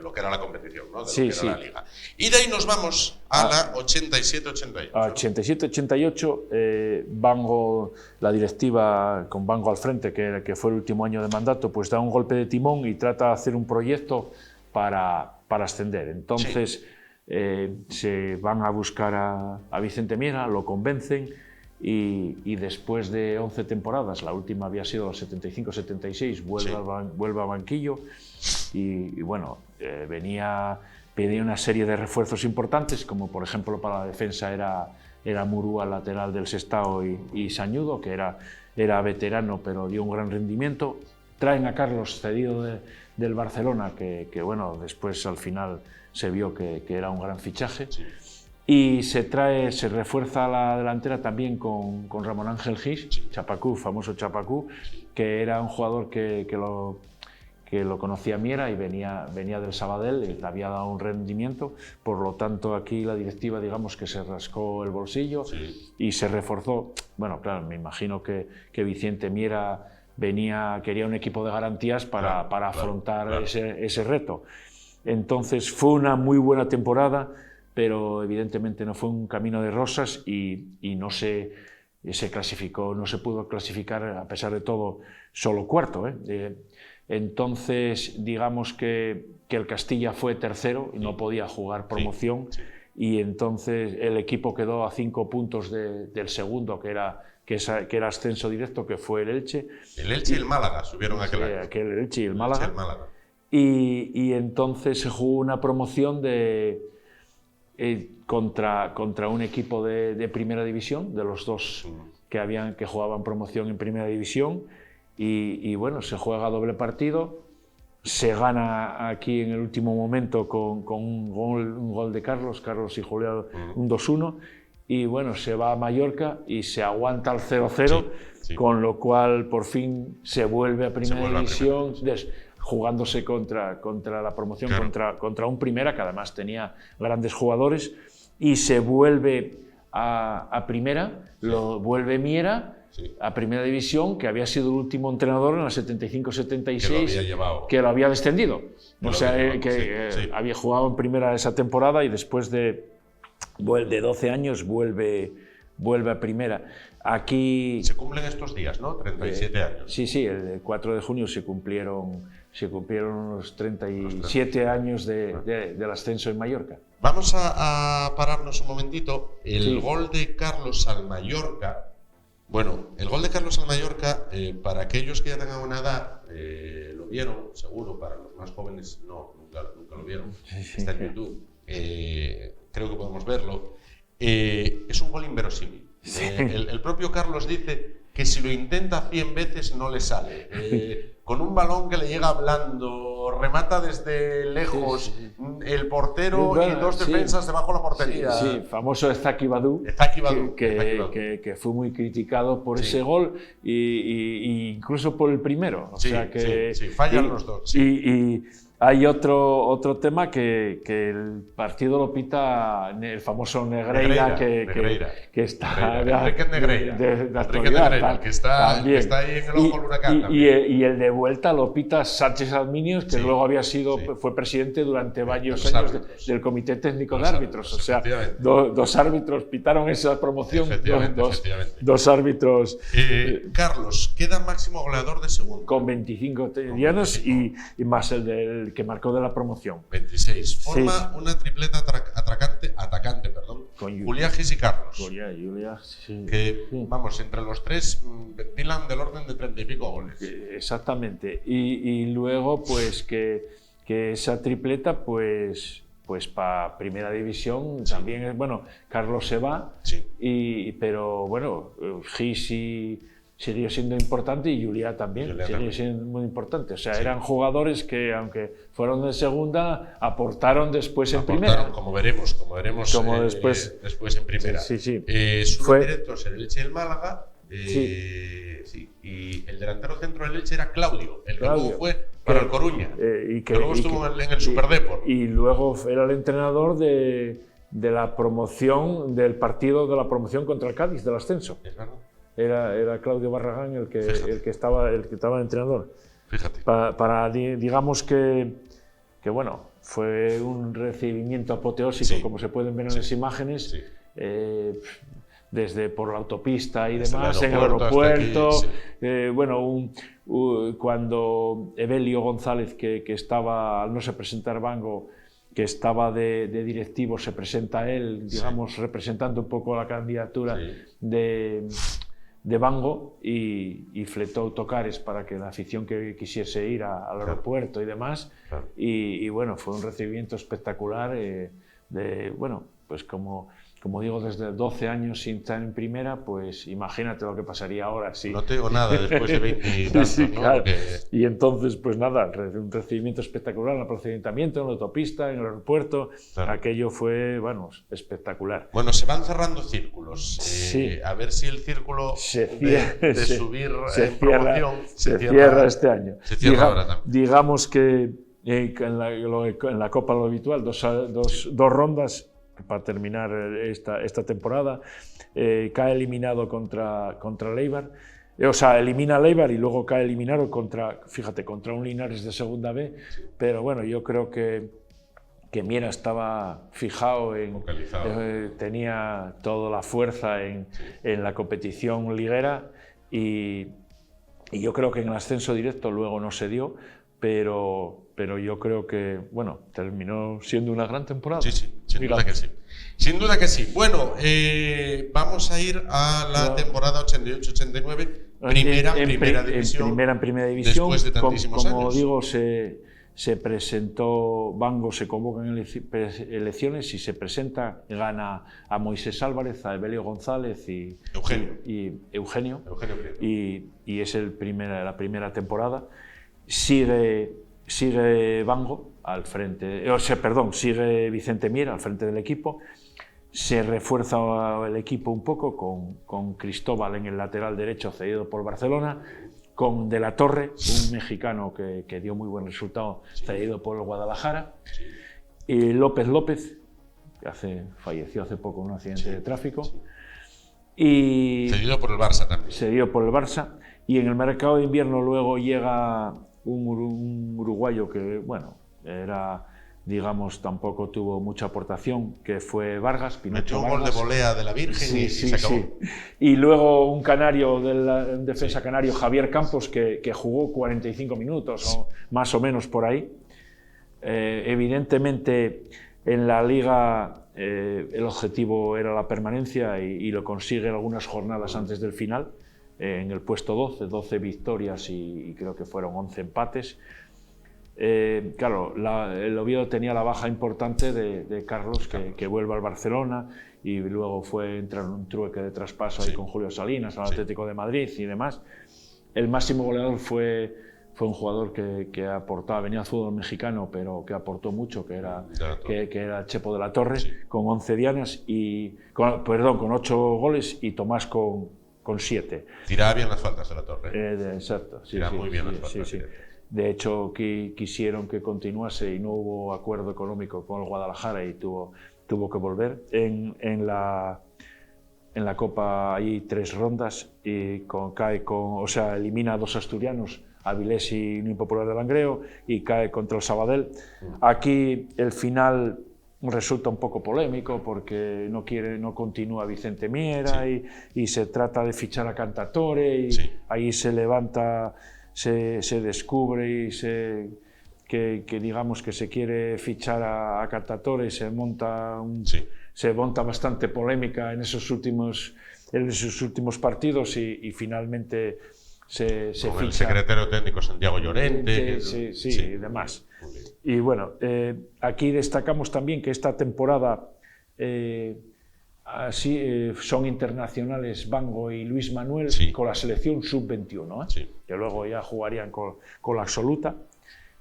lo que era la competición, ¿no? De lo que era la liga. Y de ahí nos vamos a la 87-88. A 87-88, Bango, la directiva con Bango al frente, que fue el último año de mandato, pues da un golpe de timón y trata de hacer un proyecto para ascender. Entonces se van a buscar a Vicente Miera, lo convencen. Y después de 11 temporadas, la última había sido 75-76, vuelve a banquillo, y bueno, pedía una serie de refuerzos importantes, como por ejemplo para la defensa era Murúa, lateral del Sestao, y Sañudo, que era veterano pero dio un gran rendimiento. Traen a Carlos, cedido del Barcelona, que bueno, después al final se vio que era un gran fichaje. Y se refuerza la delantera también con Ramón Ángel Gis, Chapacú, famoso Chapacú, que era un jugador que lo conocía Miera y venía del Sabadell, y le había dado un rendimiento. Por lo tanto, aquí la directiva, digamos, que se rascó el bolsillo y se reforzó. Bueno, claro, me imagino que Vicente Miera quería un equipo de garantías para afrontar ese reto. Entonces fue una muy buena temporada, pero evidentemente no fue un camino de rosas, y no se se clasificó, no se pudo clasificar a pesar de todo, solo cuarto. Entonces, digamos que el Castilla fue tercero y no podía jugar promoción, y entonces el equipo quedó a 5 puntos del segundo, que era ascenso directo, que fue el Elche. El Elche y el Málaga subieron aquel año. El Elche y el Málaga. Y entonces se jugó una promoción contra un equipo de primera división, de los dos que jugaban promoción en primera división, y bueno, se juega doble partido, se gana aquí en el último momento con un gol de Carlos y Julián, un 2-1, y bueno, se va a Mallorca y se aguanta el 0-0, con lo cual por fin se vuelve a primera división, jugándose contra la promoción, contra un Primera, que además tenía grandes jugadores, y se vuelve a Primera, lo vuelve Miera, a Primera División, que había sido el último entrenador en la 75-76, que lo había descendido. O sea, había jugado en Primera esa temporada y después de 12 años vuelve a Primera. Aquí se cumplen estos días, ¿no? 37 años. Sí, el 4 de junio se cumplieron unos 37 años del ascenso en Mallorca. Vamos a pararnos un momentito. El gol de Carlos al Mallorca. Bueno, el gol de Carlos al Mallorca, para aquellos que ya tengan una edad, lo vieron, seguro. Para los más jóvenes, nunca lo vieron. Está en YouTube. Creo que podemos verlo. Es un gol inverosímil. El propio Carlos dice que si lo intenta 100 veces no le sale. Con un balón que le llega blando, remata desde lejos, el portero y dos defensas debajo de la portería. Sí, famoso Zaki Badou, que fue muy criticado por ese gol y incluso por el primero. O sea que, fallan los dos. Y hay otro tema que el partido lo pita el famoso Negreira, que está Enrique Negreira, de actualidad, que está ahí en el ojo del huracán. Y el de vuelta lo pita Sánchez Alminios, que luego fue presidente durante varios años del Comité Técnico de Árbitros. O sea, dos árbitros pitaron esa promoción, dos árbitros. Carlos, queda máximo goleador de segunda. Con 25 dianas y más el que marcó de la promoción. 26. Forma una tripleta atacante, Julián, Gis y Carlos. Julián, que, vamos, entre los tres ventilan del orden de 30 y pico goles. Exactamente. Y luego, pues, que esa tripleta, pues para Primera División también, bueno, Carlos se va, pero bueno, Gis siguió siendo importante y Julián también siguió siendo muy importante. O sea, eran jugadores que, aunque fueron de segunda, aportaron después en primera. Como veremos después en primera. Sus directos el Elche y el Málaga. Y el delantero centro del Elche era Claudio, el que luego fue para el Coruña. Que luego estuvo en el Superdeport. Y luego era el entrenador de la promoción, del partido de la promoción contra el Cádiz, del ascenso. Es verdad. Era Claudio Barragán el que estaba de entrenador. Fíjate. Digamos que bueno, fue un recibimiento apoteósico, como se pueden ver en las imágenes, desde por la autopista y demás, en el aeropuerto. Cuando Evelio González, que estaba, al no se presentar Bango, que estaba de directivo, se presenta él, digamos, representando un poco la candidatura de Bango y fletó autocares para que la afición que quisiese ir al aeropuerto y demás. Y bueno, fue un recibimiento espectacular. Bueno, pues como digo, desde 12 años sin estar en primera, pues imagínate lo que pasaría ahora. No te digo nada después de 20 y tantos, ¿no? Claro. Y entonces, pues nada, un recibimiento espectacular en el procedimiento, en la autopista, en el aeropuerto. Aquello fue, bueno, espectacular. Bueno, se van cerrando círculos. A ver si el círculo de subir en promoción se cierra este año. Se cierra ahora también. Digamos que en la Copa lo habitual, dos rondas para terminar esta temporada, cae eliminado contra Leibar, o sea, elimina a Leibar y luego cae eliminado contra un Linares de segunda B, pero bueno, yo creo que Miera estaba fijado tenía toda la fuerza en la competición liguera y yo creo que en el ascenso directo luego no se dio, pero yo creo que, bueno, terminó siendo una gran temporada. Sí, sin duda que sí. Sin duda que sí. Bueno, vamos a ir a la temporada 88-89, primera división. En primera división, después de tantísimos como años. digo, se presentó Bango, se convocan elecciones y se presenta, gana a Moisés Álvarez, a Evelio González y Eugenio. Y es la primera temporada. Sigue Bango al frente, sigue Vicente Miera al frente del equipo. Se refuerza el equipo un poco con Cristóbal en el lateral derecho, cedido por Barcelona, con De la Torre, un mexicano que dio muy buen resultado, cedido por el Guadalajara, y López, que falleció hace poco en un accidente de tráfico, y cedido por el Barça también. Cedido por el Barça, y en el mercado de invierno luego llega un uruguayo que, bueno, tampoco tuvo mucha aportación, que fue Vargas, Pinocho Vargas. Metió un gol de volea de la Virgen y se acabó. Sí. Y luego un canario, un defensa canario, Javier Campos, que jugó 45 minutos, o más o menos por ahí. Evidentemente, en la Liga el objetivo era la permanencia y lo consigue algunas jornadas antes del final, en el puesto 12 victorias y creo que fueron 11 empates. Claro, el Oviedo tenía la baja importante de Carlos, que vuelve al Barcelona y luego entrar en un trueque de traspaso ahí con Julio Salinas al Atlético de Madrid y demás. El máximo goleador fue un jugador que aportaba, venía al fútbol mexicano, pero que aportó mucho, que era Chepo de la Torre, con 11 dianas con 8 goles, y Tomás con 7. Tiraba bien las faltas de la Torre. Exacto. Tiraba muy bien las faltas. Sí. De hecho, quisieron que continuase y no hubo acuerdo económico con el Guadalajara y tuvo que volver. En la Copa hay 3 rondas y elimina a 2 asturianos, Avilés y Unión Popular de Langreo, y cae contra el Sabadell. Aquí el final resulta un poco polémico porque no continúa Vicente Miera y se trata de fichar a Cantatore y ahí se levanta, se descubre que digamos que se quiere fichar a Cantatore y se monta bastante polémica en esos últimos partidos y finalmente se con ficha. El secretario técnico Santiago Llorente. Y demás. Y bueno, aquí destacamos también que esta temporada son internacionales Bango y Luis Manuel con la selección sub-21, que luego ya jugarían con la absoluta.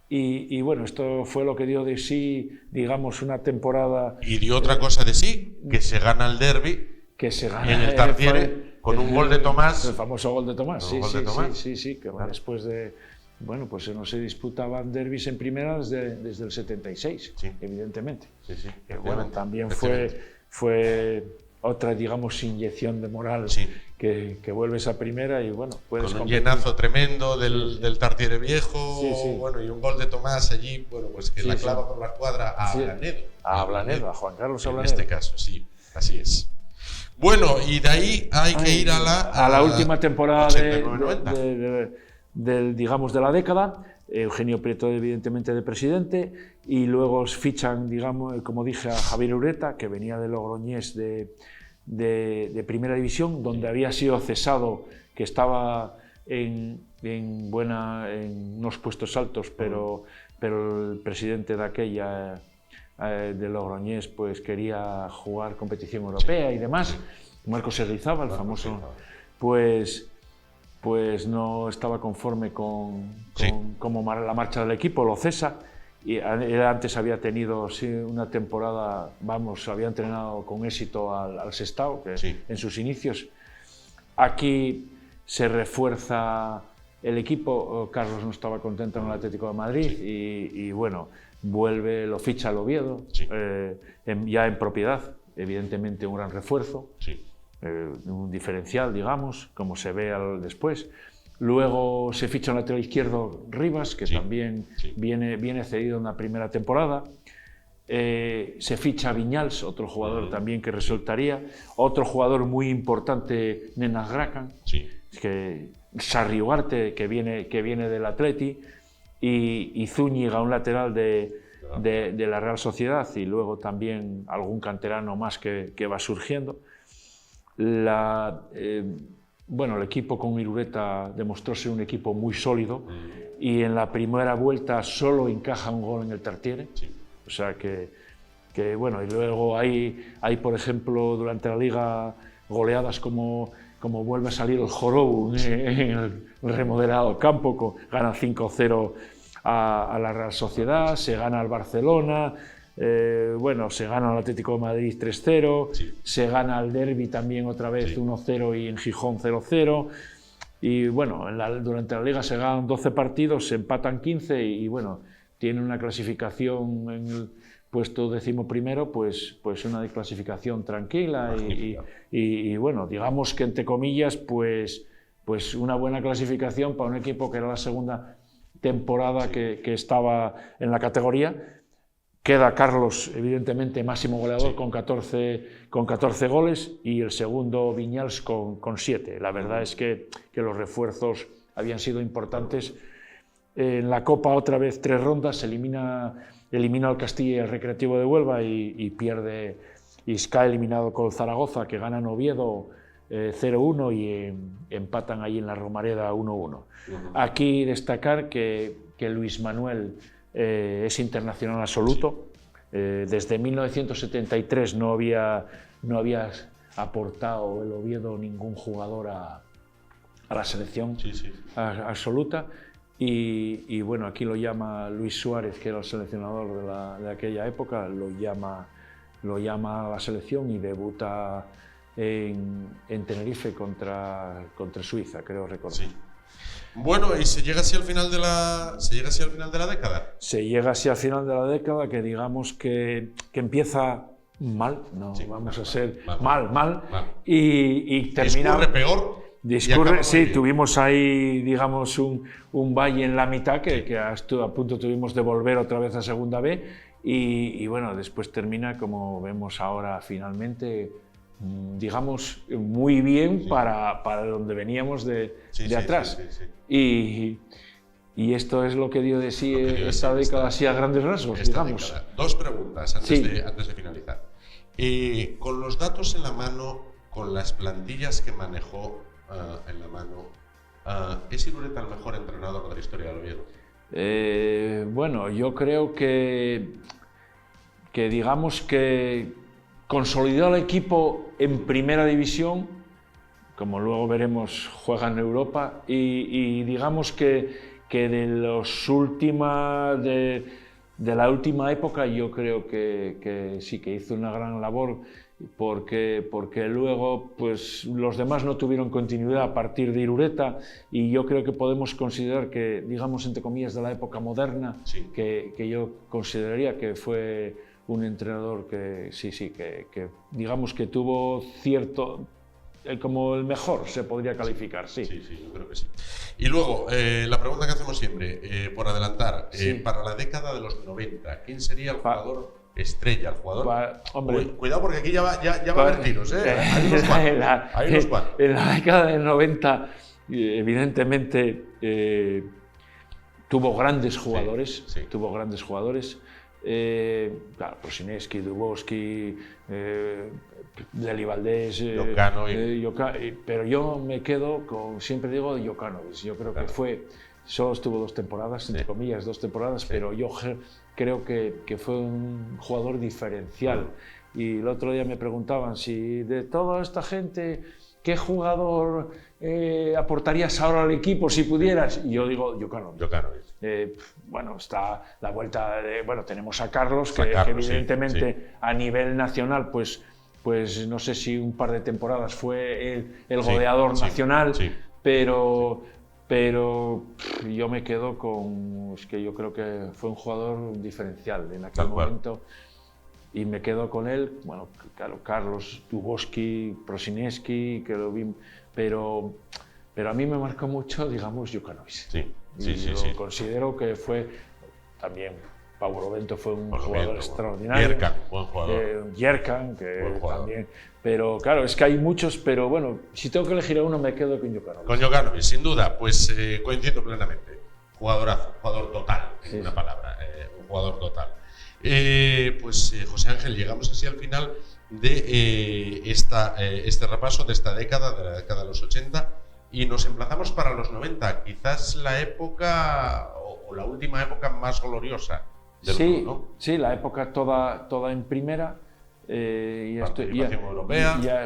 Y bueno, esto fue lo que dio de sí, digamos, una temporada. Y dio otra cosa de sí, que se gana el derbi en el Tartiere con un gol de Tomás. El famoso gol de Tomás, sí, que claro. Después de. Bueno, pues no se disputaban derbis en primera desde el 76, evidentemente. Bueno, también fue otra, digamos, inyección de moral que vuelves a primera y bueno, puedes con un competir. llenazo tremendo del Tartiere viejo, bueno, y un gol de Tomás allí, bueno, pues que la clava por la cuadra a Blanedo. A Blanedo, a Juan Carlos Blanedo. En este caso, sí, así es. Bueno, y de ahí hay que ir a la última temporada 89-90. digamos, de la década. Eugenio Prieto, evidentemente, de presidente, y luego fichan, digamos, como dije, a Javier Ureta, que venía de Logroñés de primera división, donde había sido cesado, que estaba en unos puestos altos, pero el presidente de aquella, de Logroñés, pues quería jugar competición europea y demás. Marcos Eguizábal, el famoso, pues no estaba conforme con la marcha del equipo, lo cesa. Y él antes había tenido una temporada, había entrenado con éxito al Sestao, en sus inicios. Aquí se refuerza el equipo. Carlos no estaba contento en el Atlético de Madrid y bueno, lo ficha al Oviedo, ya en propiedad, evidentemente un gran refuerzo. Un diferencial, digamos, como se ve después. Luego se ficha un lateral izquierdo, Rivas, que también viene cedido en la primera temporada. se ficha a Viñals, otro jugador también que resultaría, otro jugador muy importante, Nenas Gracan, que Sarri Ugarte, que viene del Atleti, y Zúñiga, un lateral de la Real Sociedad, y luego también algún canterano más que va surgiendo. Bueno, el equipo con Irureta demostró ser un equipo muy sólido, y en la primera vuelta solo encaja un gol en el Tartiere. O sea que bueno, y luego hay, por ejemplo, durante la liga goleadas como vuelve a salir el Jorou en el remodelado campo, gana 5-0 a la Real Sociedad, se gana al Barcelona, bueno, se gana al Atlético de Madrid 3-0, se gana al Derbi también otra vez 1-0 y en Gijón 0-0. Y bueno, durante la liga se ganan 12 partidos, se empatan 15 y bueno, tiene una clasificación en el puesto 11º, pues una clasificación tranquila y bueno, digamos que entre comillas, pues una buena clasificación para un equipo que era la segunda temporada que estaba en la categoría. Queda Carlos, evidentemente, máximo goleador con 14 goles y el segundo Viñals con 7. La verdad es que los refuerzos habían sido importantes. En la Copa otra vez 3 rondas, elimina al Castilla y el Recreativo de Huelva y pierde, y cae eliminado con Zaragoza, que gana en Oviedo 0-1 y empatan ahí en la Romareda 1-1. Aquí destacar que Luis Manuel es internacional absoluto. Desde 1973 no había aportado el Oviedo ningún jugador a la selección absoluta. Y bueno, aquí lo llama Luis Suárez, que era el seleccionador de aquella época, lo llama a la selección y debuta en Tenerife contra Suiza, creo recordar. Bueno, ¿y se llega así al final de la década? Se llega así al final de la década, que digamos que empieza mal, vamos a ser mal. Y termina... ¿Discurre peor? Tuvimos ahí, digamos, un valle en la mitad que a punto tuvimos de volver otra vez a Segunda B y bueno, después termina, como vemos ahora finalmente, digamos, muy bien para donde veníamos de atrás. Y esto es lo que dio de sí esta década, así a grandes rasgos, digamos. Década. 2 preguntas antes de finalizar. Con los datos en la mano, con las plantillas que manejó en la mano, ¿es Irureta el mejor entrenador de la historia del Oviedo? Bueno, yo creo que digamos que consolidó al equipo en primera división, como luego veremos juega en Europa, y digamos que de la última época yo creo que sí que hizo una gran labor, porque luego pues los demás no tuvieron continuidad a partir de Irureta, y yo creo que podemos considerar que, digamos, entre comillas, de la época moderna, que yo consideraría que fue un entrenador que digamos que tuvo cierto, como el mejor se podría calificar, sí, yo creo que sí. Y luego, la pregunta que hacemos siempre, por adelantar, para la década de los 90, ¿quién sería el jugador estrella, el jugador? Cuidado, porque aquí ya va a haber tiros, hay unos cuantos. En la década del 90, evidentemente, tuvo grandes jugadores, claro, Prosineski, Dubovsky, Leli Valdés, pero yo me quedo con, siempre digo, Jokanovic. Yo creo que solo estuvo 2 temporadas, entre comillas, 2 temporadas, pero yo creo que fue un jugador diferencial. Y el otro día me preguntaban si de toda esta gente, ¿qué jugador aportarías ahora al equipo si pudieras? Y yo digo Jokanovic. Bueno, está la vuelta bueno, tenemos a Carlos, que evidentemente a nivel nacional, pues no sé si un par de temporadas fue el goleador nacional, pero yo me quedo con, es que yo creo que fue un jugador diferencial en aquel momento. Y me quedo con él, bueno, claro, Carlos, Dubovsky, Prosineski, que lo vi, pero a mí me marcó mucho, digamos, Jokanovic. Considero que fue también Pau Rovento fue un jugador extraordinario. Yerkan, buen jugador. Yerkan, que también. Pero claro, es que hay muchos, pero bueno, si tengo que elegir a uno me quedo con Jokanovic. Con Jokanovic, sin duda, pues coincido plenamente. Jugadorazo, jugador total, en una palabra, un jugador total. Pues José Ángel, llegamos así al final de este repaso de esta década, de la década de los 80, y nos emplazamos para los 90, quizás la época o la última época más gloriosa del club, ¿no? Sí, la época toda en primera.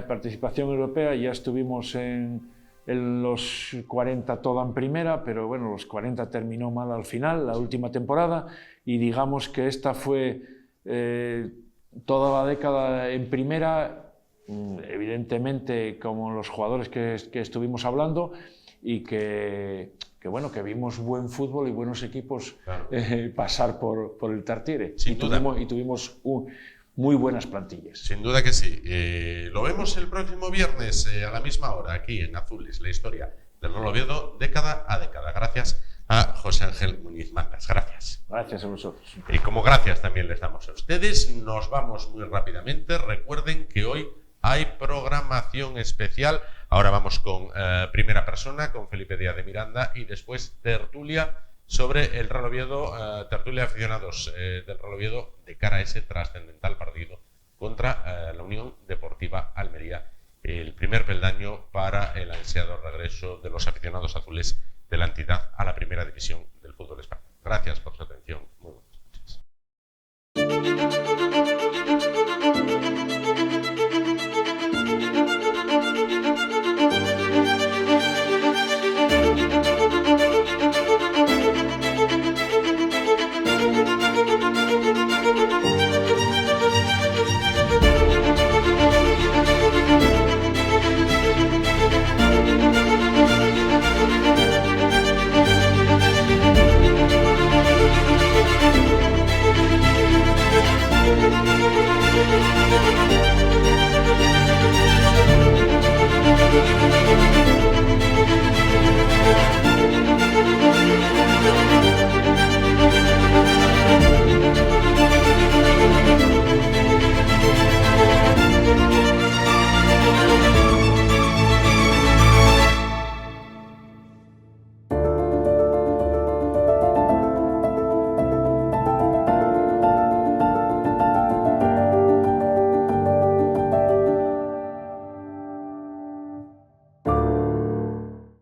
Participación europea, ya estuvimos en los 40 toda en primera, pero bueno, los 40 terminó mal al final, la última temporada, y digamos que esta fue toda la década en primera, evidentemente como los jugadores que estuvimos hablando, y que vimos buen fútbol y buenos equipos, claro, pasar por el Tartiere, y tuvimos muy buenas plantillas. Sin duda que sí. Lo vemos el próximo viernes a la misma hora, aquí en Azules, la historia del Real Oviedo, década a década. Gracias a José Ángel Muñiz Mantas. Gracias. Gracias a vosotros. Y como gracias también les damos a ustedes, nos vamos muy rápidamente. Recuerden que hoy hay programación especial. Ahora vamos con Primera Persona, con Felipe Díaz de Miranda, y después tertulia sobre el Real Oviedo, tertulia de aficionados del Real Oviedo de cara a ese trascendental partido contra la Unión Deportiva Almería, el primer peldaño para el ansiado regreso de los aficionados azules de la entidad a la primera división del fútbol español. Gracias por su atención. Muy buenas noches.